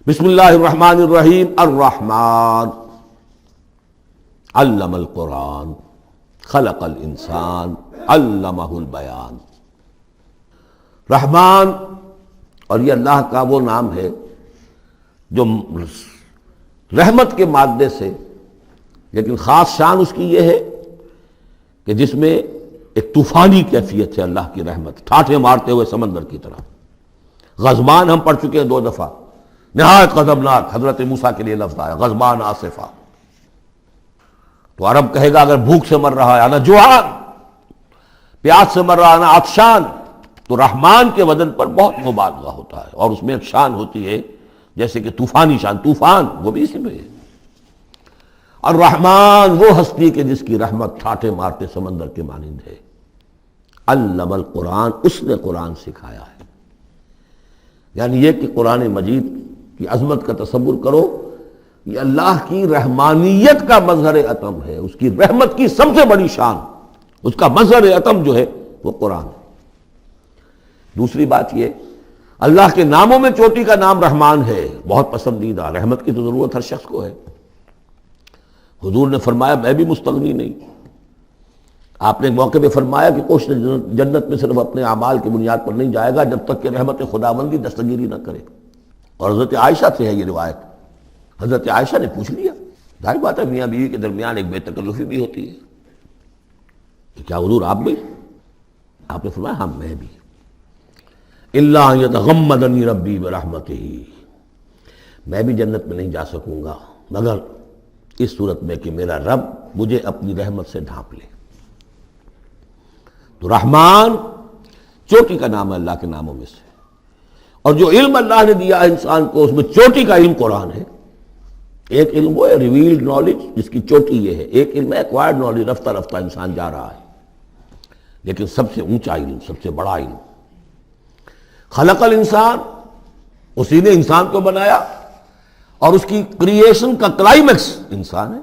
بسم اللہ الرحمن الرحیم۔ الرحمن علم القرآن خلق الانسان علمہ البیان۔ رحمان، اور یہ اللہ کا وہ نام ہے جو رحمت کے مادے سے، لیکن خاص شان اس کی یہ ہے کہ جس میں ایک طوفانی کیفیت ہے اللہ کی رحمت، ٹھاٹھے مارتے ہوئے سمندر کی طرح۔ غضبان ہم پڑھ چکے ہیں 2 دفعہ، نہایت غضبناک، حضرت موسیٰ کے لیے لفظ آیا غضبان آصفہ۔ تو عرب کہے گا اگر بھوک سے مر رہا ہے انا جوعان، پیاس سے مر رہا ہے انا عطشان، تو رحمان کے وزن پر بہت مبالغہ ہوتا ہے، اور اس میں ایک شان ہوتی ہے جیسے کہ طوفانی شان، طوفان وہ بھی اسی میں ہے۔ الرحمن وہ ہستی کہ جس کی رحمت ٹھاٹھے مارتے سمندر کے مانند ہے۔ علم القرآن، اس نے قرآن سکھایا ہے۔ یعنی یہ کہ قرآن مجید کی عظمت کا تصور کرو، یہ اللہ کی رحمانیت کا مظہر عتم ہے، اس کی رحمت کی سب سے بڑی شان، اس کا مظہر عتم جو ہے وہ قرآن ہے۔ دوسری بات یہ، اللہ کے ناموں میں چوٹی کا نام رحمان ہے، بہت پسندیدہ۔ رحمت کی تو ضرورت ہر شخص کو ہے۔ حضور نے فرمایا میں بھی مستغنی نہیں۔ آپ نے ایک موقع پہ فرمایا کہ کوشش جنت میں صرف اپنے اعمال کی بنیاد پر نہیں جائے گا جب تک کہ رحمت خداوندی دستگیری نہ کرے۔ اور حضرت عائشہ سے ہے یہ روایت۔ حضرت عائشہ نے پوچھ لیا، ظاہر بات ہے میاں بیوی کے درمیان ایک بے تکلفی بھی ہوتی ہے، کہ کیا حضور آپ بھی؟ آپ نے فرمایا ہاں میں بھی۔ الا ان یتغمدنی ربی برحمتہ، میں بھی جنت میں نہیں جا سکوں گا مگر اس صورت میں کہ میرا رب مجھے اپنی رحمت سے ڈھانپ لے۔ تو رحمان چوٹی کا نام ہے اللہ کے ناموں میں سے، اور جو علم اللہ نے دیا ہے انسان کو اس میں چوٹی کا علم قرآن ہے۔ ایک علم وہ ہے ریویلڈ نالج جس کی چوٹی یہ ہے، ایک علم ہے ایکوائرڈ نالج، رفتہ رفتہ انسان جا رہا ہے، لیکن سب سے اونچا علم، سب سے بڑا علم خلق الانسان، اسی نے انسان کو بنایا، اور اس کی کریشن کا کلائمیکس انسان ہے،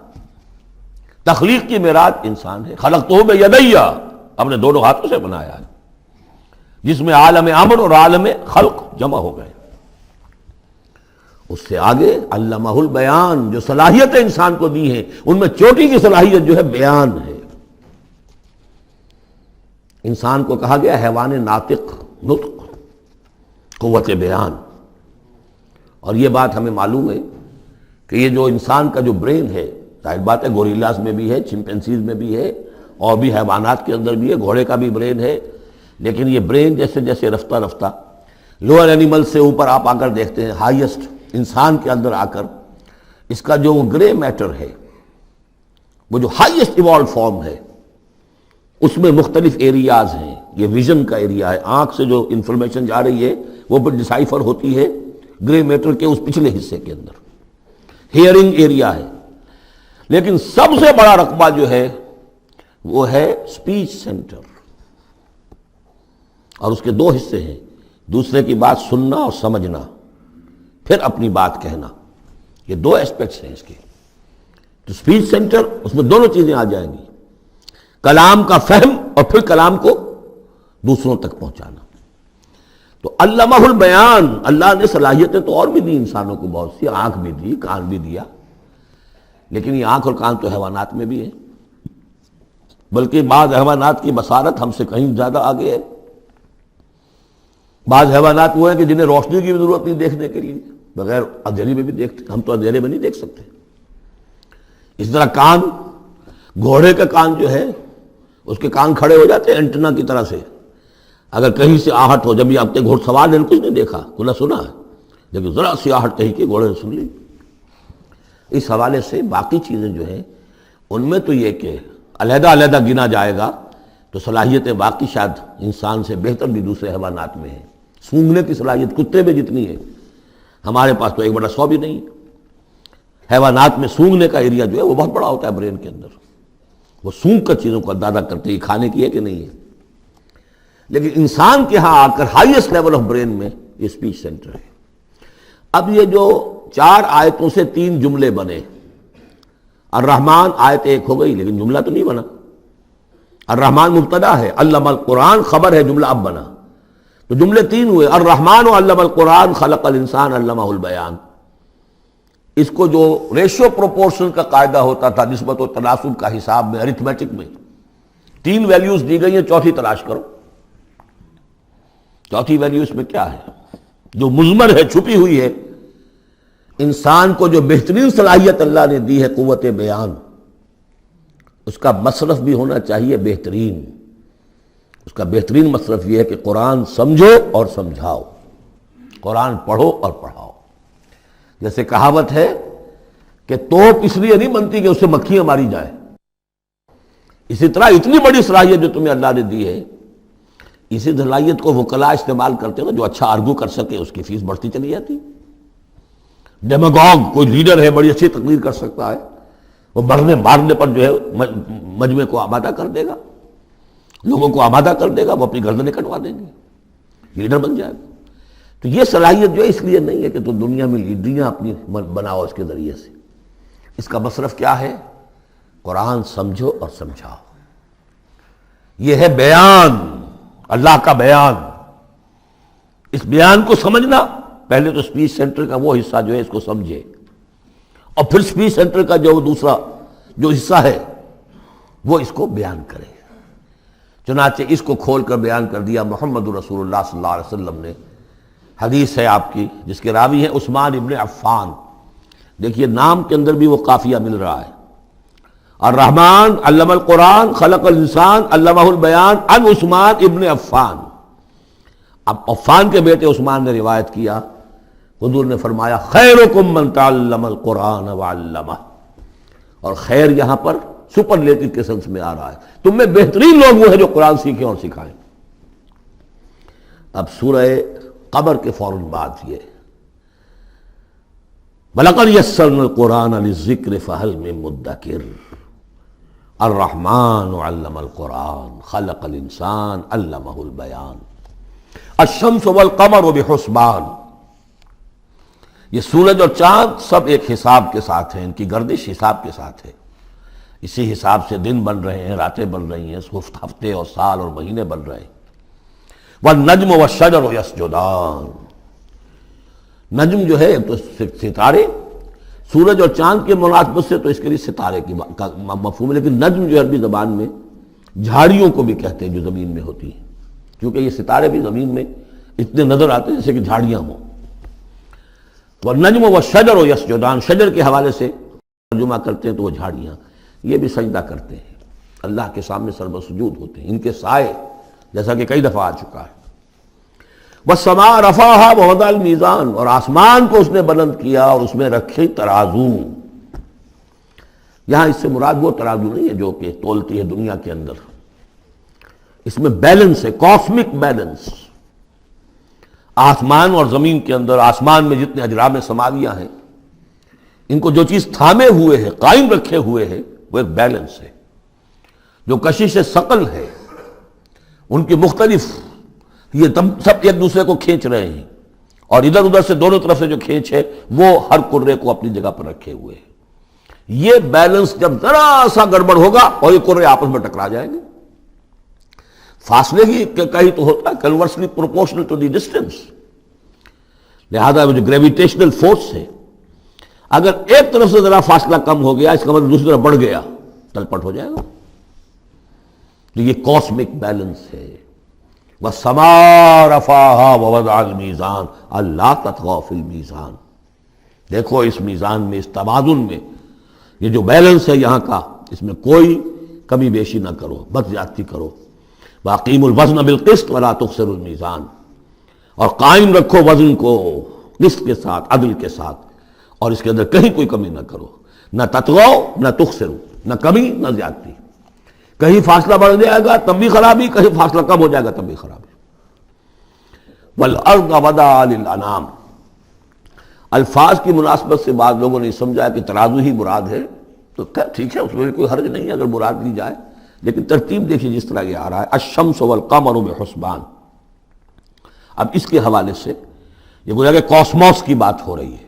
تخلیق کی معراج انسان ہے۔ خلقتہ بیدی، اپنے دونوں ہاتھوں سے بنایا ہے، جس میں عالم امر اور عالم خلق جمع ہو گئے۔ اس سے آگے علمہ البیان، جو صلاحیتیں انسان کو دی ہیں ان میں چوٹی کی صلاحیت جو ہے بیان ہے۔ انسان کو کہا گیا حیوان ناطق، نطق، قوت بیان۔ اور یہ بات ہمیں معلوم ہے کہ یہ جو انسان کا جو برین ہے، ظاہر بات ہے گوریلاز میں بھی ہے، چمپینزیز میں بھی ہے، اور بھی حیوانات کے اندر بھی ہے، گھوڑے کا بھی برین ہے، لیکن یہ برین جیسے جیسے رفتہ رفتہ لوئر اینیمل سے اوپر آپ آ کر دیکھتے ہیں، ہائیسٹ انسان کے اندر آ کر اس کا جو گرے میٹر ہے، وہ جو ہائیسٹ ایوالوڈ فارم ہے، اس میں مختلف ایریاز ہیں۔ یہ ویژن کا ایریا ہے، آنکھ سے جو انفارمیشن جا رہی ہے وہ پھر ڈسائفر ہوتی ہے گرے میٹر کے اس پچھلے حصے کے اندر، ہیئرنگ ایریا ہے۔ لیکن سب سے بڑا رقبہ جو ہے وہ ہے سپیچ سینٹر، اور اس کے 2 حصے ہیں، دوسرے کی بات سننا اور سمجھنا، پھر اپنی بات کہنا۔ یہ 2 ایسپیکٹس ہیں اس کے۔ تو سپیچ سینٹر، اس میں دونوں چیزیں آ جائیں گی، کلام کا فہم اور پھر کلام کو دوسروں تک پہنچانا۔ تو علمہ البیان، اللہ نے صلاحیتیں تو اور بھی دی انسانوں کو بہت سی، آنکھ بھی دی، کان بھی دیا، لیکن یہ آنکھ اور کان تو حیوانات میں بھی ہے، بلکہ بعض حیوانات کی بصارت ہم سے کہیں زیادہ آگے ہے۔ بعض حیوانات وہ ہیں کہ جنہیں روشنی کی بھی ضرورت نہیں دیکھنے کے لیے، بغیر اندھیرے میں بھی دیکھتے، ہم تو اندھیرے میں نہیں دیکھ سکتے۔ اس طرح کان، گھوڑے کا کان جو ہے اس کے کان کھڑے ہو جاتے ہیں اینٹنا کی طرح سے، اگر کہیں سے آہٹ ہو، جب یہ آپ کے گھوڑ سوار نے کچھ نہیں دیکھا، کھلا سنا ہے، لیکن ذرا سی آہٹ کہیں کی گھوڑے نے سن لی۔ اس حوالے سے باقی چیزیں جو ہیں ان میں تو یہ کہ علیحدہ علیحدہ گنا جائے گا تو صلاحیتیں باقی شاید انسان سے بہتر بھی دوسرے حیوانات میں ہیں۔ سونگھنے کی صلاحیت کتے میں جتنی ہے ہمارے پاس تو 1/100 بھی نہیں ہے۔ حیوانات میں سونگھنے کا ایریا جو ہے وہ بہت بڑا ہوتا ہے برین کے اندر، وہ سونگھ کر چیزوں کو اندازہ کرتے ہیں کھانے کی ہے کہ نہیں ہے۔ لیکن انسان کے ہاں آ کر ہائیسٹ لیول آف برین میں یہ اسپیچ سینٹر ہے۔ اب یہ جو 4 آیتوں سے 3 جملے بنے، الرحمن آیت 1 ہو گئی لیکن جملہ تو نہیں بنا۔ الرحمن مبتدا ہے، علم القرآن خبر ہے، جملہ اب بنا، تو جملے 3 ہوئے، الرحمن علم القرآن خلق الانسان علمہ البیان۔ اس کو جو ریشو پروپورشن کا قاعدہ ہوتا تھا نسبت و تناسب کا حساب میں ارتھمیٹک میں 3 ویلیوز دی گئی ہیں، چوتھی تلاش کرو۔ چوتھی ویلیو اس میں کیا ہے جو مضمر ہے، چھپی ہوئی ہے؟ انسان کو جو بہترین صلاحیت اللہ نے دی ہے قوت بیان، اس کا مصرف بھی ہونا چاہیے بہترین۔ اس کا بہترین مصرف یہ ہے کہ قرآن سمجھو اور سمجھاؤ، قرآن پڑھو اور پڑھاؤ۔ جیسے کہاوت ہے کہ توپ اس لیے نہیں بنتی کہ اس سے مکھیاں ماری جائیں، اسی طرح اتنی بڑی صلاحیت جو تمہیں اللہ نے دی ہے، اسی صلاحیت کو وکلاء استعمال کرتے ہو، جو اچھا آرگو کر سکے اس کی فیس بڑھتی چلی جاتی۔ ڈیماگوگ کوئی لیڈر ہے، بڑی اچھی تقریر کر سکتا ہے، وہ مرنے مارنے پر جو ہے مجمع کو آمادہ کر دے گا، لوگوں کو آمادہ کر دے گا، وہ اپنی گردنیں کٹوا دیں گے، لیڈر بن جائے گا۔ تو یہ صلاحیت جو ہے اس لیے نہیں ہے کہ تو دنیا میں لیڈریاں اپنی بناؤ اس کے ذریعے سے، اس کا مصرف کیا ہے؟ قرآن سمجھو اور سمجھاؤ۔ یہ ہے بیان، اللہ کا بیان۔ اس بیان کو سمجھنا، پہلے تو اسپیچ سینٹر کا وہ حصہ جو ہے اس کو سمجھے، اور پھر اسپیچ سینٹر کا جو دوسرا جو حصہ ہے وہ اس کو بیان کرے۔ چنانچہ اس کو کھول کر بیان کر دیا محمد رسول اللہ صلی اللہ علیہ وسلم نے۔ حدیث ہے آپ کی جس کے راوی ہیں عثمان ابن عفان۔ دیکھیے نام کے اندر بھی وہ قافیہ مل رہا ہے، الرحمن علم القرآن خلق الانسان علمہ البیان عن عثمان ابن عفان۔ اب عفان کے بیٹے عثمان نے روایت کیا، حضور نے فرمایا خیرکم من تعلم القرآن وعلمہ، اور خیر یہاں پر سپرلیٹو کے سنس میں آ رہا ہے، تم میں بہترین لوگ وہ ہیں جو قرآن سیکھیں اور سکھائیں۔ اب سورہ قمر کے فوراً بعد یہ وَلَقَدْ يَسَّرْنَا الْقُرْآنَ لِلذِّكْرِ فَهَلْ مِن مُدَّكِرٍ الرحمن علم القرآن خلق الانسان علمہ البیان الشمس والقمر بحسبان۔ یہ سورج اور چاند سب ایک حساب کے ساتھ ہیں، ان کی گردش حساب کے ساتھ ہے، اسی حساب سے دن بن رہے ہیں، راتیں بن رہی ہیں، ہفتے اور سال اور مہینے بن رہے ہیں۔ والنجم والشجر یسجدان، نجم جو ہے تو ستارے، سورج اور چاند کے مناسبت سے تو اس کے لیے ستارے کی مفہوم ہے، لیکن نجم جو عربی زبان میں جھاڑیوں کو بھی کہتے ہیں جو زمین میں ہوتی ہیں، کیونکہ یہ ستارے بھی زمین میں اتنے نظر آتے ہیں جیسے کہ جھاڑیاں ہوں۔ والنجم والشجر یسجدان، شجر کے حوالے سے ترجمہ کرتے ہیں تو وہ جھاڑیاں، یہ بھی سجدہ کرتے ہیں، اللہ کے سامنے سربسجود ہوتے ہیں، ان کے سائے، جیسا کہ کئی دفعہ آ چکا ہے۔ وَالسَّمَاءَ رَفَعَهَا وَوَضَعَ الْمِيزَانَ، اور آسمان کو اس نے بلند کیا اور اس میں رکھے ترازو۔ یہاں اس سے مراد وہ ترازو نہیں ہے جو کہ تولتی ہے دنیا کے اندر، اس میں بیلنس ہے، کاسمک بیلنس۔ آسمان اور زمین کے اندر، آسمان میں جتنے اجرام سماویہ ہیں، ان کو جو چیز تھامے ہوئے ہے، قائم رکھے ہوئے ہے، وہ ایک بیلنس ہے۔ جو کشش ثقل ہے، ان کی مختلف، یہ سب ایک دوسرے کو کھینچ رہے ہیں، اور ادھر ادھر سے دونوں طرف سے جو کھینچ ہے وہ ہر کرے کو اپنی جگہ پر رکھے ہوئے ہیں۔ یہ بیلنس جب ذرا سا گڑبڑ ہوگا اور یہ کرے آپس میں ٹکرا جائیں گے، فاصلے ہی کہیں تو ہوتا ہے conversely proportional to the distance, لہذا وہ جو گریویٹیشنل فورس ہے، اگر ایک طرف سے ذرا فاصلہ کم ہو گیا، اس کا مطلب دوسری طرف بڑھ گیا، تلپٹ ہو جائے گا۔ تو یہ کاسمک بیلنس ہے۔ وَالسَّمَاءَ رَفَعَهَا وَوَضَعَ الْمِيزَانَ أَلَّا تَطْغَوْا فِي الْمِيزَانِ، دیکھو اس میزان میں، اس توازن میں، یہ جو بیلنس ہے یہاں کا، اس میں کوئی کمی بیشی نہ کرو، بد زیادتی کرو۔ وَأَقِيمُوا الْوَزْنَ بِالْقِسْطِ وَلَا تُخْسِرُوا الْمِيزَانَ، اور قائم رکھو وزن کو قسط کے ساتھ، عدل کے ساتھ، اور اس کے اندر کہیں کوئی کمی نہ کرو، نہ تطغوا نہ تخسروا، نہ کمی نہ زیادتی۔ کہیں فاصلہ بڑھ جائے گا تب بھی خرابی، کہیں فاصلہ کم ہو جائے گا تب بھی خرابی۔ وَالْأَرْضَ وَضَعَهَا لِلْأَنَامِ، الفاظ کی مناسبت سے بعض لوگوں نے سمجھا کہ ترازو ہی مراد ہے، تو ٹھیک ہے، اس میں کوئی حرج نہیں ہے اگر مراد لی جائے، لیکن ترتیب دیکھیے جس طرح یہ آ رہا ہے، الشمس والقمر بحسبان۔ اب اس کے حوالے سے یہ گویا کہ کاسموس کی بات ہو رہی ہے،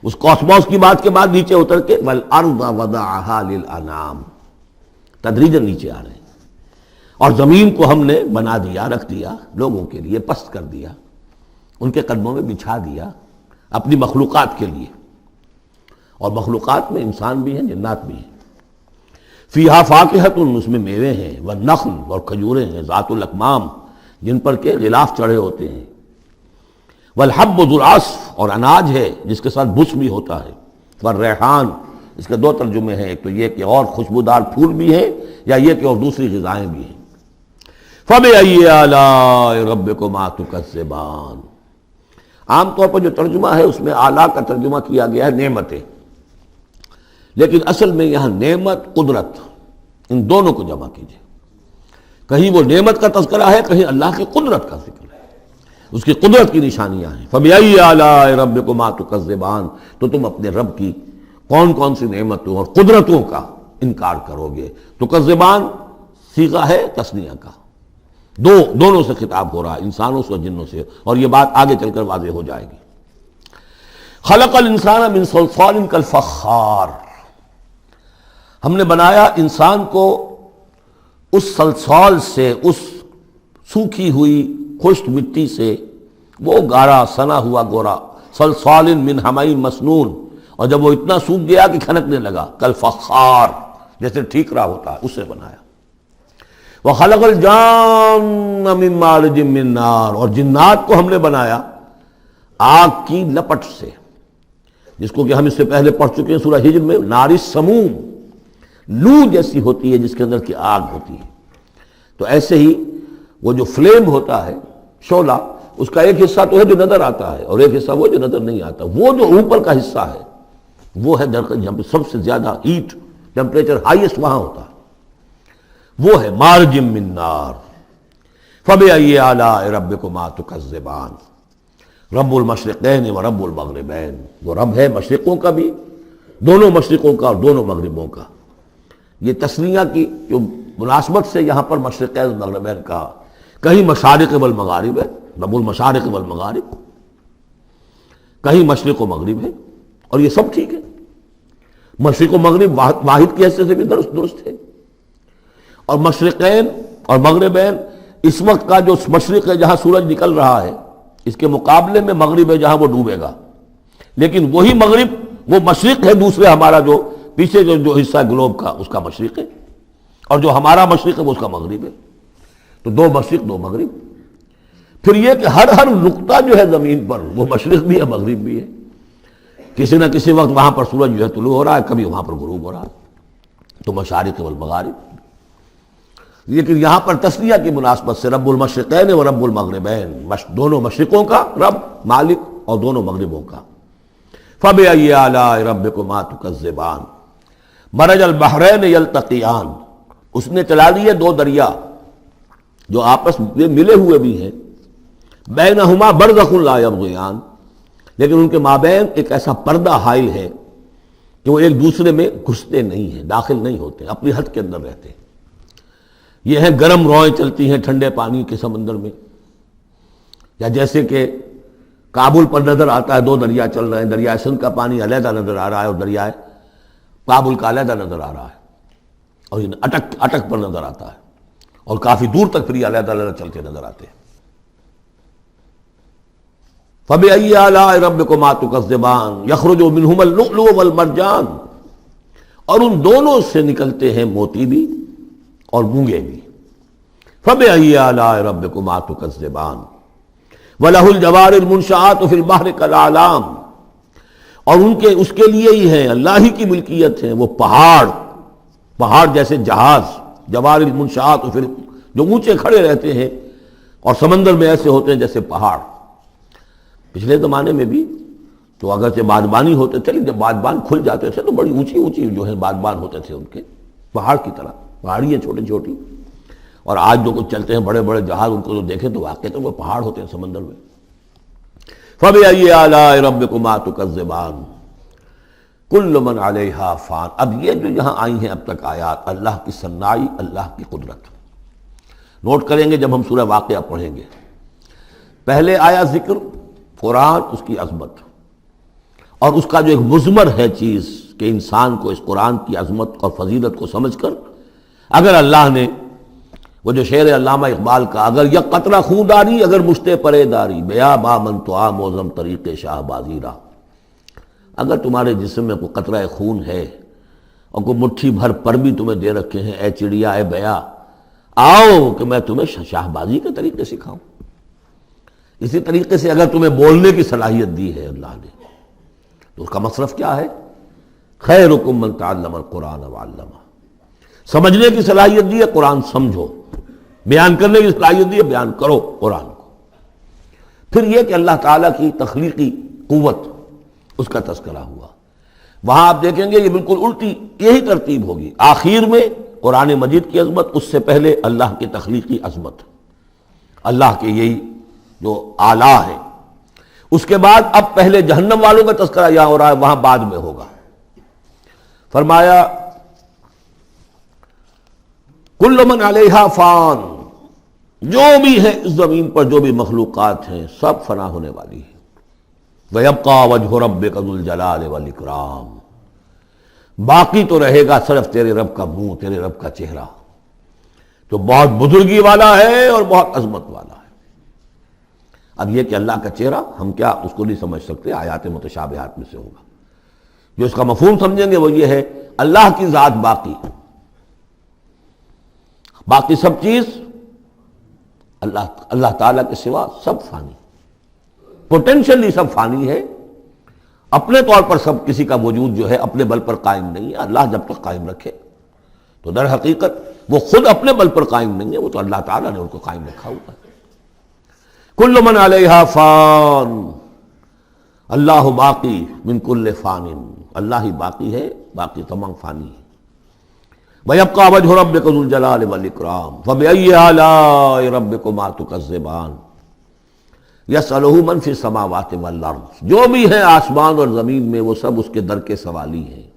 اس کاسموس کی بات کے بعد نیچے اتر کے وَالْأَرْضَ وَضَعَهَا لِلْأَنَامِ، تدریجاً نیچے آ رہے ہیں، اور زمین کو ہم نے بنا دیا، رکھ دیا لوگوں کے لیے، پست کر دیا، ان کے قدموں میں بچھا دیا اپنی مخلوقات کے لیے۔ اور مخلوقات میں انسان بھی ہیں، جنات بھی ہیں۔ فیہا فاکہۃ، اس میں میوے ہیں، والنخل، اور کھجوریں ہیں، ذات الاکمام، جن پر کے غلاف چڑھے ہوتے ہیں، والحب ذو العصف، اور اناج ہے جس کے ساتھ بس بھی ہوتا ہے، والریحان، اس کے دو ترجمے ہیں، ایک تو یہ کہ اور خوشبودار پھول بھی ہیں، یا یہ کہ اور دوسری غذائیں بھی ہیں۔ فَبِأَيِّ آلَاءِ رَبِّكُمَا تُكَذِّبَانِ، عام طور پر جو ترجمہ ہے اس میں اعلیٰ کا ترجمہ کیا گیا ہے نعمتیں، لیکن اصل میں یہاں نعمت، قدرت، ان دونوں کو جمع کیجیے۔ کہیں وہ نعمت کا تذکرہ ہے، کہیں اللہ کی قدرت کا ذکر ہے، اس کی قدرت کی نشانیاں ہیں۔ فَبِأَيِّ آلَاءِ رَبِّكُمَا تُكَذِّبَانِ، تو تم اپنے رب کی کون کون سی نعمتوں اور قدرتوں کا انکار کرو گے۔ تکذبان صیغہ ہے تثنیہ کا، دونوں سے خطاب ہو رہا ہے، انسانوں سے اور جنوں سے، اور یہ بات آگے چل کر واضح ہو جائے گی۔ خلق الانسان من صلصال کالفخار، ہم نے بنایا انسان کو اس صلصال سے، اس سوکھی ہوئی خشک مٹی سے، وہ گارا سنا ہوا گورا، صلصال من حمأ مسنون، اور جب وہ اتنا سوکھ گیا کہ کھنکنے لگا، کالفخار، جیسے ٹھیکرا ہوتا ہے، اسے بنایا۔ وَخَلَقَ الْجَانَّ مِن مَارِجٍ مِّن نَار، اور جنات کو ہم نے بنایا آگ کی لپٹ سے، جس کو کہ ہم اس سے پہلے پڑھ چکے ہیں سورہ ہجر میں، نار السموم، لو جیسی ہوتی ہے جس کے اندر کی آگ ہوتی ہے۔ تو ایسے ہی وہ جو فلیم ہوتا ہے، شعلہ، اس کا ایک حصہ تو ہے جو نظر آتا ہے، اور ایک حصہ وہ جو نظر نہیں آتا۔ وہ جو اوپر کا حصہ ہے وہ ہے جہاں پہ سب سے زیادہ ہیٹ، ٹیمپریچر ہائیسٹ وہاں ہوتا ہے، وہ ہے مارج من نار۔ فَبِأَيِّ آلَاءِ رَبِّكُمَا تُكَذِّبَانِ، رب المشرقین و رب المغربین، وہ رب ہے مشرقوں کا بھی، دونوں مشرقوں کا اور دونوں مغربوں کا۔ یہ تسنیہ کی جو مناسبت سے یہاں پر مشرقین و مغربین کا، کہیں مشارق والمغارب ہے، رب المشارق والمغارب، کہیں مشرق و مغرب ہے، اور یہ سب ٹھیک ہے، مشرق و مغرب واحد کی حیثیت سے بھی درست ہے۔ اور مشرقین اور مغربین، اس وقت کا جو مشرق ہے جہاں سورج نکل رہا ہے، اس کے مقابلے میں مغرب ہے جہاں وہ ڈوبے گا، لیکن وہی مغرب وہ مشرق ہے دوسرے، ہمارا جو پیچھے جو حصہ ہے گلوب کا، اس کا مشرق ہے، اور جو ہمارا مشرق ہے وہ اس کا مغرب ہے۔ تو دو مشرق دو مغرب۔ پھر یہ کہ ہر نقطہ جو ہے زمین پر وہ مشرق بھی ہے مغرب بھی ہے، کسی نہ کسی وقت وہاں پر سورج جو ہے طلوع ہو رہا ہے، کبھی وہاں پر غروب ہو رہا ہے، تو مشارق والمغارب۔ لیکن یہاں پر تسنیہ کی مناسبت سے رب المشرقین و رب المغربین، دونوں مشرقوں کا رب مالک اور دونوں مغربوں کا۔ فَبِأَيِّ آلَاءِ رَبِّكُمَا تُكَذِّبَانِ، مَرَجَ الْبَحْرَيْنِ يَلْتَقِيَانِ، اس نے چلا دیے دو دریا جو آپس میں ملے ہوئے بھی ہیں، بَيْنَهُمَا بَرْزَخٌ لَا يَبْغِيَانِ، لیکن ان کے مابین ایک ایسا پردہ حائل ہے کہ وہ ایک دوسرے میں گھستے نہیں ہیں، داخل نہیں ہوتے، اپنی حد کے اندر رہتے ہیں۔ یہ ہیں گرم روئیں چلتی ہیں ٹھنڈے پانی کے سمندر میں، یا جیسے کہ کابل پر نظر آتا ہے دو دریا چل رہے ہیں، دریائے سندھ کا پانی علیحدہ نظر آ رہا ہے اور دریائے کابل کا علیحدہ نظر آ رہا ہے، اور یہ اٹک پر نظر آتا ہے، اور کافی دور تک پھر یہ علیحدہ علیحدہ چلتے نظر آتے ہیں۔ فَبِأَيِّ آلَاءِ رَبِّكُمَا تُكَذِّبَانِ يَخْرُجُ مِنْهُمَا اللُّؤْلُؤُ وَالْمَرْجَانُ، اور ان دونوں سے نکلتے ہیں موتی بھی اور مونگے بھی۔ فَبِأَيِّ آلَاءِ رَبِّكُمَا تُكَذِّبَانِ وَلَهُ الْجَوَارِ الْمُنشَآتُ فِي الْبَحْرِ كَالْأَعْلَامِ، اور اس کے لیے ہی ہیں، اللہ ہی کی ملکیت ہے وہ پہاڑ جیسے جہاز، جوار المنشآت، پھر جو اونچے کھڑے رہتے ہیں اور سمندر میں ایسے ہوتے ہیں جیسے پہاڑ۔ پچھلے زمانے میں بھی تو اگرچہ بادبانی ہوتے تھے، لیکن جب بادبان کھل جاتے تھے تو بڑی اونچی جو ہے بادبان ہوتے تھے ان کے، پہاڑ کی طرح، پہاڑیاں چھوٹی چھوٹی، اور آج جو کچھ چلتے ہیں بڑے بڑے جہاز، ان کو جو دیکھیں تو واقعی تو وہ پہاڑ ہوتے ہیں سمندر میں۔ فَبِأَيِّ آلَاءِ رَبِّكُمَا تُكَذِّبَانِ كُلُّ مَنْ عَلَيْهَا فَانٍ، اب یہ جو یہاں آئی ہیں اب تک آیات، اللہ کی صنائی، اللہ کی قدرت نوٹ کریں گے جب ہم سورہ واقعہ پڑھیں گے۔ پہلے آیا ذکر قرآن، اس کی عظمت، اور اس کا جو ایک مضمر ہے چیز کہ انسان کو اس قرآن کی عظمت اور فضیلت کو سمجھ کر، اگر اللہ نے وہ جو شعر علامہ اقبال کا، اگر یک قطرہ خون داری، اگر مشتے پرے داری، بیا با من تو موزم طریق شاہ بازی را، اگر تمہارے جسم میں کوئی قطرہ خون ہے اور کوئی مٹھی بھر پر بھی تمہیں دے رکھے ہیں، اے چڑیا اے بیا، آؤ کہ میں تمہیں شاہ بازی کے طریقے سکھاؤں۔ اسی طریقے سے اگر تمہیں بولنے کی صلاحیت دی ہے اللہ نے تو اس کا مصرف کیا ہے؟ خیرکم من تعلم القرآن وعلمہ۔ سمجھنے کی صلاحیت دی ہے، قرآن سمجھو۔ بیان کرنے کی صلاحیت دی ہے، بیان کرو قرآن کو۔ پھر یہ کہ اللہ تعالیٰ کی تخلیقی قوت، اس کا تذکرہ ہوا۔ وہاں آپ دیکھیں گے یہ بالکل الٹی یہی ترتیب ہوگی، آخر میں قرآن مجید کی عظمت، اس سے پہلے اللہ کی تخلیقی عظمت، اللہ کے یہی جو اعلیٰ ہے، اس کے بعد اب پہلے جہنم والوں کا تذکرہ یہاں ہو رہا ہے، وہاں بعد میں ہوگا۔ فرمایا کل من علیہا فان، جو بھی ہے اس زمین پر جو بھی مخلوقات ہیں سب فنا ہونے والی ہے۔ وَيَبْقَى وَجْهُ رَبِّكَ ذُو الْجَلَالِ وَالْإِكْرَامِ، باقی تو رہے گا صرف تیرے رب کا منہ، تیرے رب کا چہرہ، جو بہت بزرگی والا ہے اور بہت عظمت والا ہے۔ اب یہ کہ اللہ کا چہرہ ہم کیا اس کو نہیں سمجھ سکتے، آیات متشابہات میں سے ہوگا۔ جو اس کا مفہوم سمجھیں گے وہ یہ ہے اللہ کی ذات باقی، باقی سب چیز اللہ تعالیٰ کے سوا سب فانی، پوٹینشلی سب فانی ہے، اپنے طور پر سب کسی کا وجود جو ہے اپنے بل پر قائم نہیں ہے۔ اللہ جب تک قائم رکھے تو در حقیقت وہ خود اپنے بل پر قائم نہیں ہے، وہ تو اللہ تعالیٰ نے ان کو قائم رکھا ہوا ہے۔ کل من علیہا فان، اللہ باقی من کل فان، اللہ ہی باقی ہے، باقی تمام فانی ہے۔ وَيَبْقَى وَجْهُ رَبِّكَ ذُو الْجَلَالِ وَالْإِكْرَامِ فَبِأَيِّ آلَاءِ رَبِّكُمَا تُكَذِّبَانِ يَسْأَلُهُ مَنْ فِي السَّمَاوَاتِ وَالْأَرْضِ، جو بھی ہے آسمان اور زمین میں وہ سب اس کے در کے سوالی ہیں،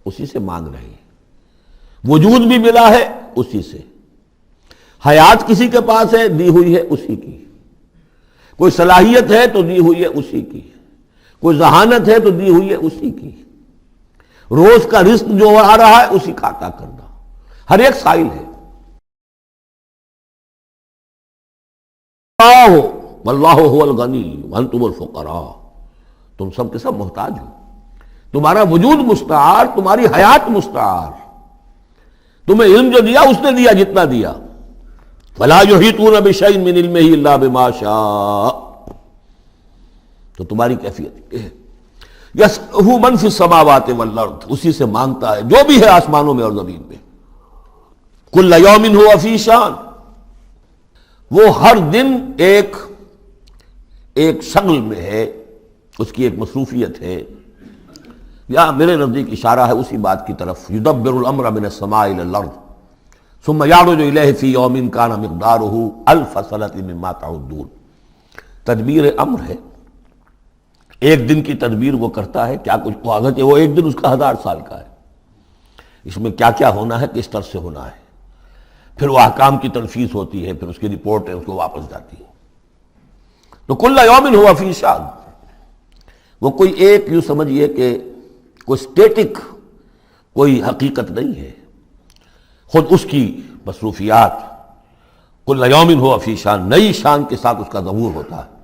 اسی سے مانگ رہے ہیں۔ وجود بھی ملا ہے اسی سے، حیات کسی کے پاس ہے دی ہوئی ہے اسی کی، کوئی صلاحیت ہے تو دی ہوئی ہے اسی کی، کوئی ذہانت ہے تو دی ہوئی ہے اسی کی، روز کا رزق جو آ رہا ہے اسی کا عطا کرنا، ہر ایک سائل ہے۔ واللہ هو الغنی وانتم الفقراء، تم سب کے سب محتاج ہو، تمہارا وجود مستعار، تمہاری حیات مستعار، تمہیں علم جو دیا اس نے دیا جتنا دیا۔ فلا یحیطون بشیء من علمہ الا بما شاء، تو تمہاری کیفیت یہ ہے۔ یسألہ من فی السماوات والارض، اسی سے مانگتا ہے جو بھی ہے آسمانوں میں اور زمین میں۔ کل یوم ہوا فی شان، وہ ہر دن ایک شغل میں ہے، اس کی ایک مصروفیت ہے۔ یا میرے نزدیک اشارہ ہے اسی بات کی طرف، یدبر الامر من السماء الی الارض ثم یعرج الیہ فی یوم کان مقدارہ الف سنۃ مما تعدون۔ تدبیر امر ہے، ایک دن کی تدبیر وہ کرتا ہے، کیا کچھ اگرچہ وہ ایک دن اس کا 1000 سال کا ہے، اس میں کیا کیا ہونا ہے، کس طرح سے ہونا ہے، پھر وہ احکام کی تنفیذ ہوتی ہے، پھر اس کی رپورٹ ہے، اس کو واپس جاتی ہے۔ تو کل یوم ہوا فی شان، وہ کوئی ایک یوں سمجھیے کہ کوئی اسٹیٹک کوئی حقیقت نہیں ہے، خود اس کی مصروفیات کل یوم ہوا فی شان، نئی شان کے ساتھ اس کا ظہور ہوتا ہے۔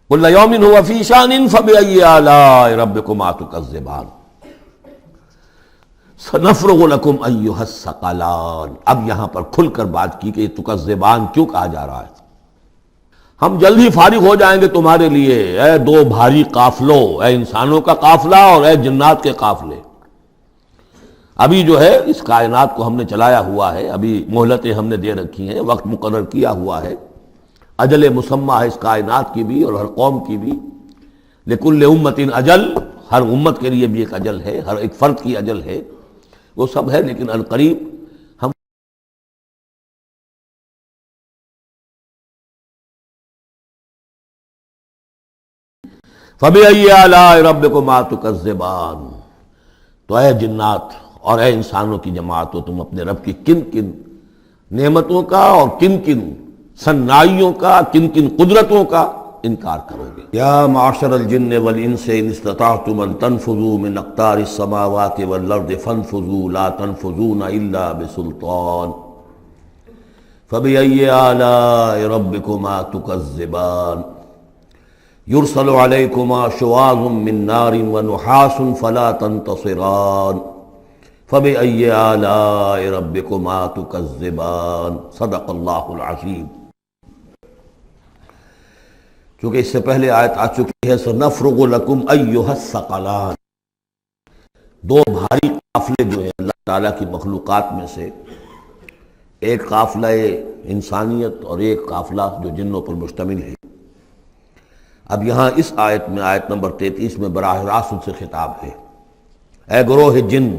کل یوم ہوا فی شان فبأی آلاء ربکما تکذبان سنفرغ لکم ایھا الثقلان۔ اب یہاں پر کھل کر بات کی کہ یہ تکذبان کیوں کہا جا رہا ہے۔ ہم جلد ہی فارغ ہو جائیں گے تمہارے لیے، اے دو بھاری قافلوں، اے انسانوں کا قافلہ اور اے جنات کے قافلے۔ ابھی جو ہے اس کائنات کو ہم نے چلایا ہوا ہے، ابھی مہلتیں ہم نے دے رکھی ہیں، وقت مقرر کیا ہوا ہے، اجل مسمى ہے اس کائنات کی بھی اور ہر قوم کی بھی۔ لکل امت اجل، ہر امت کے لیے بھی ایک اجل ہے، ہر ایک فرد کی اجل ہے، وہ سب ہے، لیکن عنقریب ہم فَبِأَيِّ آلَاءِ رَبِّكُمَا تُكَذِّبَانِ، تو اے جنات اور اے انسانوں کی جماعتوں، تم اپنے رب کی کن کن نعمتوں کا اور کن کن صنائیوں کا، کن کن قدرتوں کا انکار کرو گے۔ یا معشر الجن والانس ان استطعتم ان تنفذوا من اقطار السماوات والارض فانفذوا لا تنفذون الا بسلطان فبأي آلاء ربكما تكذبان۔ یرسل علیکما شواظ من نار ونحاس فلا تنتصران فبأی آلاء ربکما تکذبان صدق اللہ العظیم۔ چونکہ اس سے پہلے آیت آ چکی ہے سنفرغ لکم ایھا الثقلان، دو بھاری قافلے جو ہیں اللہ تعالیٰ کی مخلوقات میں سے، ایک قافلہ انسانیت اور ایک قافلہ جو جنوں پر مشتمل ہے۔ اب یہاں اس آیت میں، آیت نمبر 33 میں براہ راست ان سے خطاب ہے، اے گروہ جن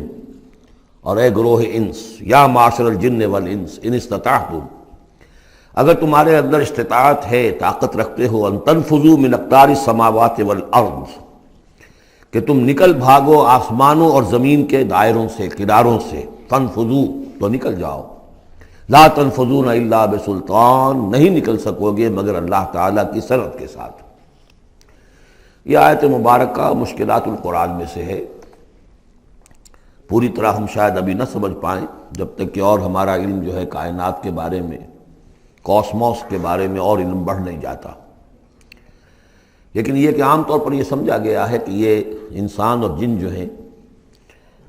اور اے گروہ انس، یا معاشر الجن والانس ان استطعتم، اگر تمہارے اندر استطاعت ہے، طاقت رکھتے ہو، ان تنفذوا من اقطار السماوات والارض، کہ تم نکل بھاگو آسمانوں اور زمین کے دائروں سے، کناروں سے، تنفذوا تو نکل جاؤ، لا تنفذون الا بسلطان، نہیں نکل سکو گے مگر اللہ تعالیٰ کی سند کے ساتھ۔ یہ آیت مبارکہ مشکلات القرآن میں سے ہے، پوری طرح ہم شاید ابھی نہ سمجھ پائیں جب تک کہ اور ہمارا علم جو ہے کائنات کے بارے میں، کاسموس کے بارے میں اور علم بڑھ نہیں جاتا۔ لیکن یہ کہ عام طور پر یہ سمجھا گیا ہے کہ یہ انسان اور جن جو ہیں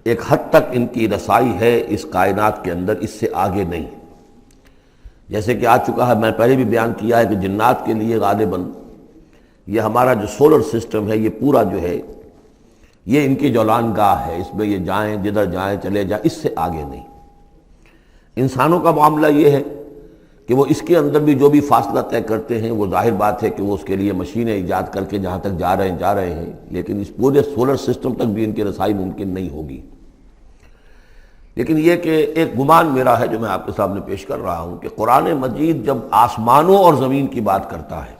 ایک حد تک ان کی رسائی ہے اس کائنات کے اندر، اس سے آگے نہیں۔ جیسے کہ آ چکا ہے، میں پہلے بھی بیان کیا ہے کہ جنات کے لیے غالباً یہ ہمارا جو سولر سسٹم ہے، یہ پورا جو ہے یہ ان کی جولان گاہ ہے، اس میں یہ جائیں جدھر جائیں چلے جائیں، اس سے آگے نہیں۔ انسانوں کا معاملہ یہ ہے کہ وہ اس کے اندر بھی جو بھی فاصلہ طے کرتے ہیں، وہ ظاہر بات ہے کہ وہ اس کے لیے مشینیں ایجاد کر کے جہاں تک جا رہے ہیں، لیکن اس پورے سولر سسٹم تک بھی ان کی رسائی ممکن نہیں ہوگی۔ لیکن یہ کہ ایک گمان میرا ہے جو میں آپ کے سامنے پیش کر رہا ہوں کہ قرآن مجید جب آسمانوں اور زمین کی بات کرتا ہے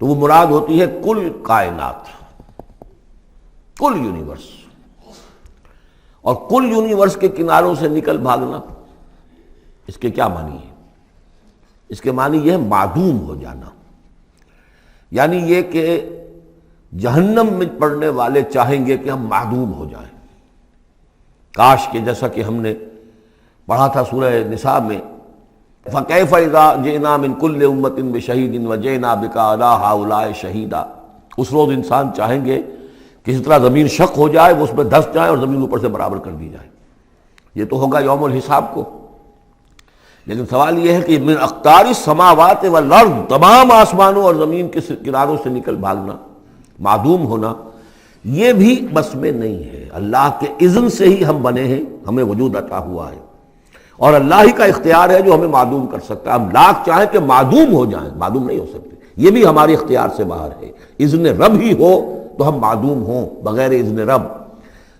تو وہ مراد ہوتی ہے کل کائنات، کل یونیورس، اور کل یونیورس کے کناروں سے نکل بھاگنا، اس کے کیا معنی ہے؟ اس کے معنی یہ ہے معدوم ہو جانا، یعنی یہ کہ جہنم میں پڑنے والے چاہیں گے کہ ہم معدوم ہو جائیں۔ کاش کہ جیسا کہ ہم نے پڑھا تھا سورہ نساء میں، فَكَيْفَ إِذَا جِئْنَا مِن كُلِّ أُمَّةٍ بِشَهِيدٍ وَجِئْنَا بِكَ عَلَىٰ هَٰؤُلَاءِ شَهِيدًا، اس روز انسان چاہیں گے کہ اس طرح زمین شق ہو جائے، وہ اس میں دھس جائے اور زمین اوپر سے برابر کر دی جائے۔ یہ تو ہوگا یوم الحساب کو۔ لیکن سوال یہ ہے کہ من اقطار السماوات والارض، تمام آسمانوں اور زمین کے کناروں سے نکل بھاگنا، معدوم ہونا، یہ بھی بس میں نہیں ہے۔ اللہ کے اذن سے ہی ہم بنے ہیں، ہمیں وجود عطا ہوا ہے، اور اللہ ہی کا اختیار ہے جو ہمیں معدوم کر سکتا ہے۔ ہم لاکھ چاہیں کہ معدوم ہو جائیں، معدوم نہیں ہو سکتے، یہ بھی ہمارے اختیار سے باہر ہے۔ اذن رب ہی ہو تو ہم معدوم ہوں، بغیر اذن رب۔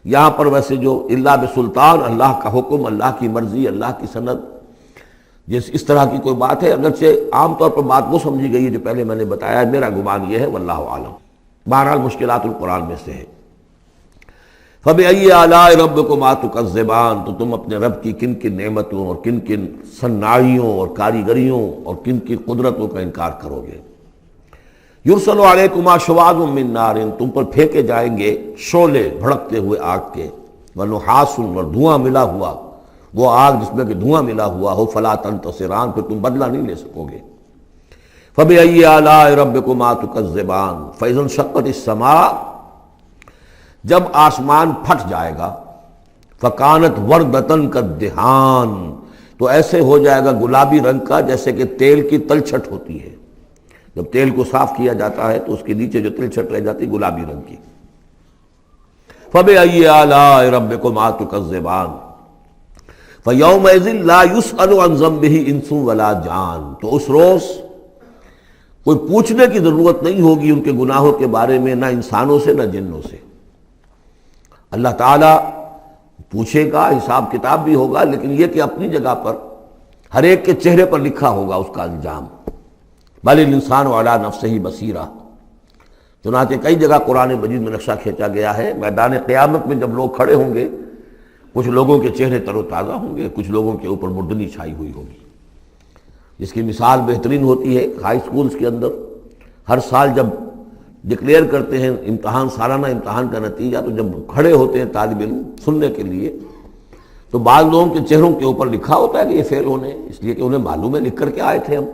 یہاں پر ویسے جو الا بسلطان، اللہ کا حکم، اللہ کی مرضی، اللہ کی سند، اس طرح کی کوئی بات ہے، اگرچہ عام طور پر بات وہ سمجھی گئی ہے جو پہلے میں نے بتایا، میرا گمان یہ ہے، واللہ عالم۔ بہرحال مشکلات القرآن میں سے ہے۔ فَبِأَيِّ آلَاءِ رَبِّكُمَا تُكَذِّبَانِ، تو تم اپنے رب کی کن کن نعمتوں اور کن کن صناعیوں اور کاریگریوں اور کن کن قدرتوں کا انکار کرو گے۔ یرسل علیکما شواظ من نار، تم پر پھینکے جائیں گے شعلے بھڑکتے ہوئے آگ کے، ونحاس، اور دھواں ملا ہوا، وہ آگ جس میں کہ دھواں ملا ہوا ہو، فلا تنتصران، پھر تم بدلہ نہیں لے سکو گے۔ فَبِأَيِّ آلَاءِ رَبِّكُمَا تُكَذِّبَانِ فَإِذَا انشَقَّتِ السَّمَاءُ، جب آسمان پھٹ جائے گا، فَكَانَتْ وَرْدَةً كَالدِّهَانِ، تو ایسے ہو جائے گا گلابی رنگ کا جیسے کہ تیل کی تلچھٹ ہوتی ہے۔ جب تیل کو صاف کیا جاتا ہے تو اس کے نیچے جو تلچھٹ رہ جاتی گلابی رنگ کی۔ فَبِأَيِّ آلَاءِ رَبِّكُمَا تُكَذِّبَانِ فَيَوْمَئِذٍ لَا يُسْأَلُ عَنْ ذَنبِهِ إِنسٌ وَلَا جَانٌ، تو اس روز کوئی پوچھنے کی ضرورت نہیں ہوگی ان کے گناہوں کے بارے میں، نہ انسانوں سے نہ جنوں سے۔ اللہ تعالیٰ پوچھے گا، حساب کتاب بھی ہوگا، لیکن یہ کہ اپنی جگہ پر ہر ایک کے چہرے پر لکھا ہوگا اس کا انجام۔ بل الانسان علی نفسہ بصیرہ، چنانچہ کئی جگہ قرآن مجید میں نقشہ کھینچا گیا ہے، میدان قیامت میں جب لوگ کھڑے ہوں گے، کچھ لوگوں کے چہرے تر و تازہ ہوں گے، کچھ لوگوں کے اوپر مردنی چھائی ہوئی ہوگی۔ جس کی مثال بہترین ہوتی ہے ہائی سکولز کے اندر، ہر سال جب ڈکلیئر کرتے ہیں امتحان، سالانہ امتحان کا نتیجہ، تو جب کھڑے ہوتے ہیں طالب علم سننے کے لیے، تو بعض لوگوں کے چہروں کے اوپر لکھا ہوتا ہے کہ یہ فیل ہونے، اس لیے کہ انہیں معلوم ہے لکھ کر کے آئے تھے ہم،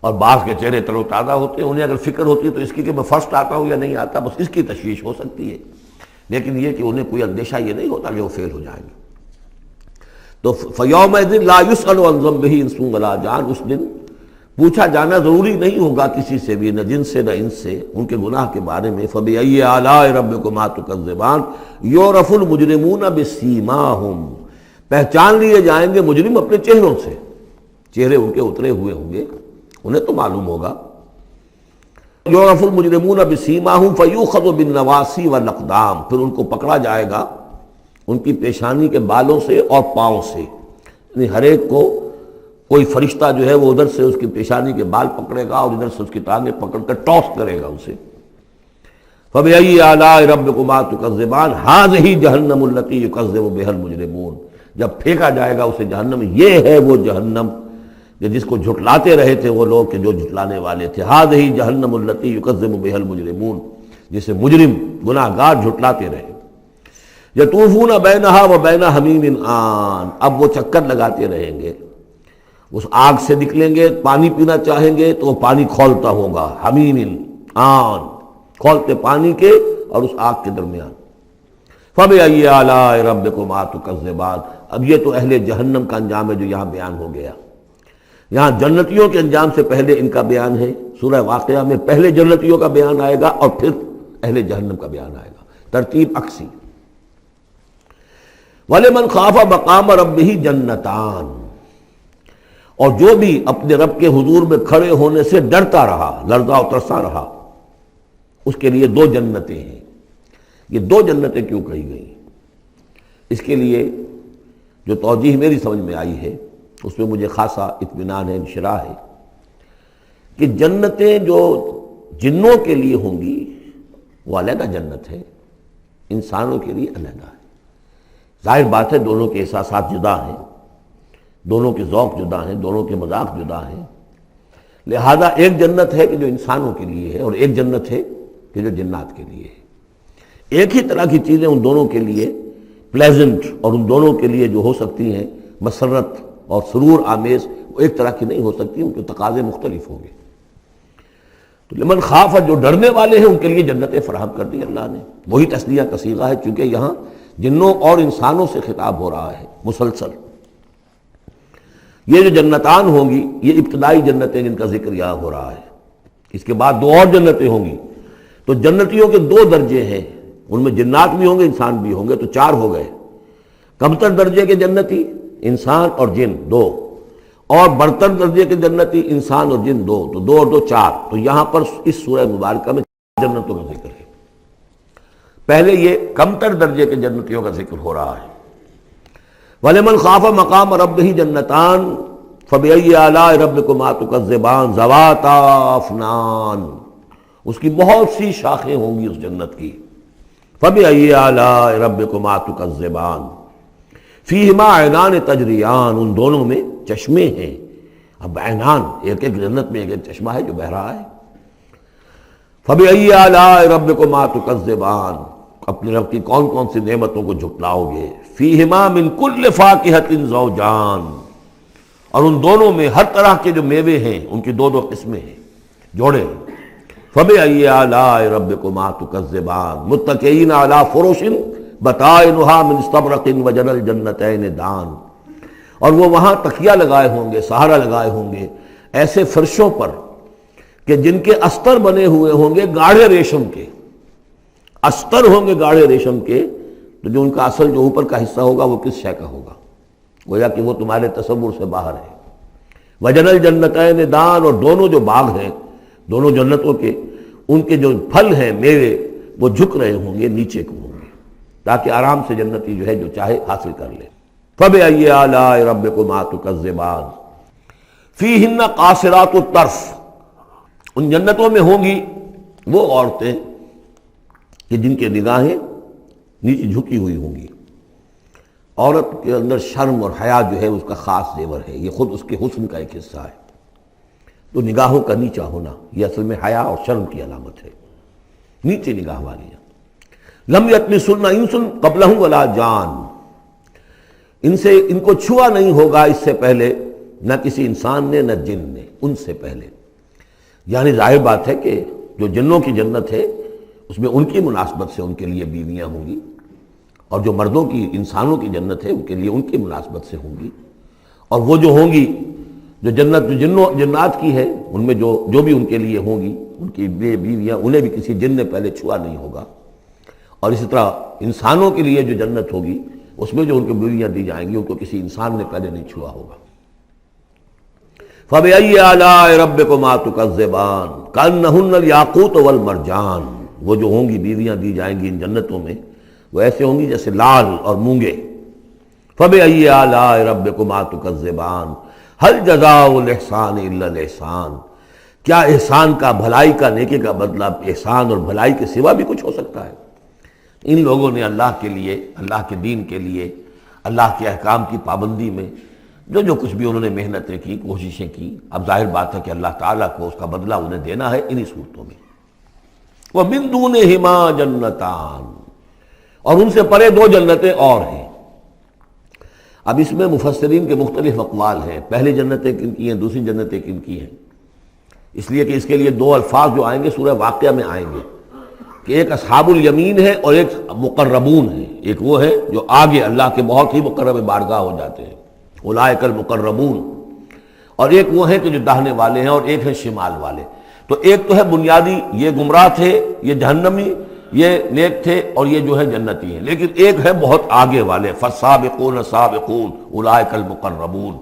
اور بعض کے چہرے تر و تازہ ہوتے ہیں، انہیں اگر فکر ہوتی ہے تو اس کی کہ میں فرسٹ آتا ہوں یا نہیں آتا، بس اس کی تشویش ہو سکتی ہے، لیکن یہ کہ انہیں کوئی اندیشہ یہ نہیں ہوتا کہ وہ فیل ہو جائیں گے۔ تو فَيَوْمَئِذٍ لَا يُسْأَلُ عَنْ ذَنبِهِ انس ولا جان، اس دن پوچھا جانا ضروری نہیں ہوگا کسی سے بھی، نہ جن سے نہ انس سے، ان کے گناہ کے بارے میں۔ فَبِأَيِّ آلَاءِ رَبِّكُمَا تُكَذِّبَانِ يُعْرَفُ الْمُجْرِمُونَ بِسِیمَاهُمْ، پہچان لیے جائیں گے مجرم اپنے چہروں سے، چہرے ان کے اترے ہوئے ہوں گے، انہیں تو معلوم ہوگا۔ یعرف المجرمون بسیماہم فیؤخذ بالنواصی والاقدام، پھر ان کو پکڑا جائے گا ان کی پیشانی کے بالوں سے اور پاؤں سے، یعنی ہر ایک کو کوئی فرشتہ جو ہے وہ ادھر سے اس کی پیشانی کے بال پکڑے گا اور ادھر سے اس کی ٹانگیں پکڑ کر ٹاس کرے گا اسے۔ فَبِأَيِّ آلَاءِ رَبِّكُمَا تُكَذِّبَانِ هَٰذِهِ جَهَنَّمُ الَّتِي يُكَذِّبُ بِهَا الْمُجْرِمُونَ، جب پھینکا جائے گا اسے جہنم، یہ ہے وہ جہنم کہ جس کو جھٹلاتے رہے تھے وہ لوگ کہ جو جھٹلانے والے تھے۔ هَٰذِهِ جَهَنَّمُ الَّتِي يُكَذِّبُ بِهَا الْمُجْرِمُونَ، جسے مجرم گناہ گار جھٹلاتے رہے۔ يَطُوفُونَ بَيْنَهَا وَبَيْنَ حَمِيمٍ آن، اب وہ چکر لگاتے رہیں گے، اس آگ سے نکلیں گے، پانی پینا چاہیں گے تو وہ پانی کھولتا ہوگا، حمیم آن، کھولتے پانی کے اور اس آگ کے درمیان۔ فَبِأَيِّ آلَاءِ رَبِّكُمَا تُكَذِّبَانِ، اب یہ تو اہل جہنم کا انجام ہے جو یہاں بیان ہو گیا۔ یہاں جنتیوں کے انجام سے پہلے ان کا بیان ہے، سورہ واقعہ میں پہلے جنتیوں کا بیان آئے گا اور پھر اہل جہنم کا بیان آئے گا، ترتیب عکسی۔ وَلِمَنْ خَافَ مَقَامَ رَبِّهِ جَنَّتَانِ، اور جو بھی اپنے رب کے حضور میں کھڑے ہونے سے ڈرتا رہا، لرزا و ترسا رہا، اس کے لیے دو جنتیں ہیں۔ یہ دو جنتیں کیوں کہی گئی؟ اس کے لیے جو توجیہ میری سمجھ میں آئی ہے اس میں مجھے خاصا اطمینان ہے، انشراح ہے کہ جنتیں جو جنوں کے لیے ہوں گی وہ علیحدہ جنت ہے، انسانوں کے لیے علیحدہ ہے۔ ظاہر بات ہے دونوں کے احساسات جدا ہیں، دونوں کے ذوق جدا ہیں، دونوں کے مذاق جدا ہیں، لہذا ایک جنت ہے کہ جو انسانوں کے لیے ہے اور ایک جنت ہے کہ جو جنات کے لیے ہے۔ ایک ہی طرح کی چیزیں ان دونوں کے لیے پلیزنٹ اور ان دونوں کے لیے جو ہو سکتی ہیں مسرت اور سرور آمیز، وہ ایک طرح کی نہیں ہو سکتی، ان کے تقاضے مختلف ہوں گے۔ تو لمن خاف، جو ڈرنے والے ہیں ان کے لیے جنتیں فراہم کر دی اللہ نے، وہی تسلیہ کا صیغہ ہے چونکہ یہاں جنوں اور انسانوں سے خطاب ہو رہا ہے مسلسل۔ یہ جو جنتان ہوں گی یہ ابتدائی جنتیں جن کا ذکر یہاں ہو رہا ہے، اس کے بعد دو اور جنتیں ہوں گی۔ تو جنتیوں کے دو درجے ہیں، ان میں جنات بھی ہوں گے انسان بھی ہوں گے، تو چار ہو گئے۔ کمتر درجے کے جنتی انسان اور جن دو، اور برتر درجے کے جنتی انسان اور جن دو، تو دو اور دو چار۔ تو یہاں پر اس سورہ مبارکہ میں جنتوں کا ذکر ہے۔ پہلے یہ کمتر درجے کے جنتیوں کا ذکر ہو رہا ہے۔ وَلِمَنْ خَافَ مَقَامَ رَبِّهِ جَنَّتَانِ فَبِأَيِّ آلَاءِ رَبِّكُمَا تُكَذِّبَانِ ذَوَاتَا أَفْنَانٍ، اس کی بہت سی شاخیں ہوں گی اس جنت کی۔ فَبِأَيِّ آلَاءِ رَبِّكُمَا تُكَذِّبَانِ فِيهِمَا عَيْنَانِ تَجْرِيَانِ، ان دونوں میں چشمے ہیں۔ اب عینان، ایک ایک جنت میں ایک ایک چشمہ ہے جو بہہ رہا ہے۔ فَبِأَيِّ آلَاءِ رَبِّكُمَا تُكَذِّبَانِ، اپنے رب کی کون کون سی نعمتوں کو جھٹلاؤ گے۔ فِيهِمَا مِن كُلِّ فَاكِهَةٍ زَوْجَانِ، اور ان دونوں میں ہر طرح کے جو میوے ہیں ان کی دو دو قسمیں ہیں، جوڑے۔ فَبِأَيِّ آلَاءِ رَبِّكُمَا تُكَذِّبَانِ مُتَّكِئِينَ عَلَىٰ فُرُشٍ بَطَائِنُهَا مِنْ اسْتَبْرَقٍ وَجَنَى الْجَنَّتَيْنِ دَانٍ، اور وہ وہاں تکیہ لگائے ہوں گے، سہارا لگائے ہوں گے ایسے فرشوں پر کہ جن کے استر بنے ہوئے ہوں گے گاڑھے ریشم کے، استر ہوں گے گاڑھے ریشم کے، تو جو ان کا اصل جو اوپر کا حصہ ہوگا وہ کس شے کا ہوگا، گویا کہ وہ تمہارے تصور سے باہر ہے۔ وَجَنَى الْجَنَّتَيْنِ دَانٍ، اور دونوں جو باغ ہیں دونوں جنتوں کے، ان کے جو پھل ہیں میوے وہ جھک رہے ہوں گے، نیچے کو ہوں گے، تاکہ آرام سے جنتی جو ہے جو چاہے حاصل کر لے۔ فَبِأَيِّ آلَاءِ رَبِّكُمَا تُكَذِّبَانِ فِيهِنَّ قَاصِرَاتُ الطَّرْفِ، ان جنتوں میں ہوں گی وہ عورتیں کہ جن کے نگاہیں نیچے جھکی ہوئی ہوں گی۔ عورت کے اندر شرم اور حیا جو ہے اس کا خاص زیور ہے، یہ خود اس کے حسن کا ایک حصہ ہے۔ تو نگاہوں کا نیچا ہونا یہ اصل میں حیا اور شرم کی علامت ہے، نیچے نگاہ والیاں۔ لم یطمثن انس قبلہم ولا جان، ان کو چھوا نہیں ہوگا اس سے پہلے نہ کسی انسان نے نہ جن نے، ان سے پہلے۔ یعنی ظاہر بات ہے کہ جو جنوں کی جنت ہے اس میں ان کی مناسبت سے ان کے لیے بیویاں ہوں گی، اور جو مردوں کی انسانوں کی جنت ہے ان کے لیے ان کی مناسبت سے ہوں گی، اور وہ جو ہوں گی جو جنت جو جنات کی ہے ان میں جو بھی ان کے لیے ہوں گی ان کی بیویاں انہیں بھی کسی جن نے پہلے چھوا نہیں ہوگا، اور اسی طرح انسانوں کے لیے جو جنت ہوگی اس میں جو ان کو بیویاں دی جائیں گی ان کو کسی انسان نے پہلے نہیں چھوا ہوگا۔ فَبِأَيِّ آلَاءِ رَبِّكُمَا تُكَذِّبَانِ كَأَنَّهُنَّ الْيَاقُوتُ وَالْمَرْجَانُ، وہ جو ہوں گی بیویاں دی جائیں گی ان جنتوں میں وہ ایسے ہوں گی جیسے لال اور مونگے۔ فَبِأَيِّ آلَاءِ رَبِّكُمَا تُكَذِّبَانِ هَلْ جَزَاءُ الْإِحْسَانِ إِلَّا الْإِحْسَانُ، کیا احسان کا، بھلائی کا، نیکی کا بدلہ احسان اور بھلائی کے سوا بھی کچھ ہو سکتا ہے؟ ان لوگوں نے اللہ کے لیے، اللہ کے دین کے لیے، اللہ کے احکام کی پابندی میں جو کچھ بھی انہوں نے محنتیں کی، کوششیں کی، اب ظاہر بات ہے کہ اللہ تعالیٰ کو اس کا بدلہ انہیں دینا ہے انہی صورتوں میں۔ وَمِن دُونِهِمَا جَنَّتَانِ، اور ان سے پرے دو جنتیں اور ہیں۔ اب اس میں مفسرین کے مختلف اقوال ہیں، پہلی جنتیں کن کی ہیں، دوسری جنتیں کن کی ہیں، اس لیے کہ اس کے لیے دو الفاظ جو آئیں گے سورہ واقعہ میں آئیں گے کہ ایک اصحاب الیمین ہے اور ایک مقربون ہے، ایک وہ ہے جو آگے اللہ کے بہت ہی مقرب بارگاہ ہو جاتے ہیں، اولئک المقربون، اور ایک وہ ہے کہ جو داہنے والے ہیں اور ایک ہے شمال والے۔ تو ایک تو ہے بنیادی، یہ گمراہ تھے، یہ جہنمی، یہ نیک تھے، اور یہ جو ہے جنتی ہیں، لیکن ایک ہے بہت آگے والے، فالسابقون السابقون اولئک المقربون،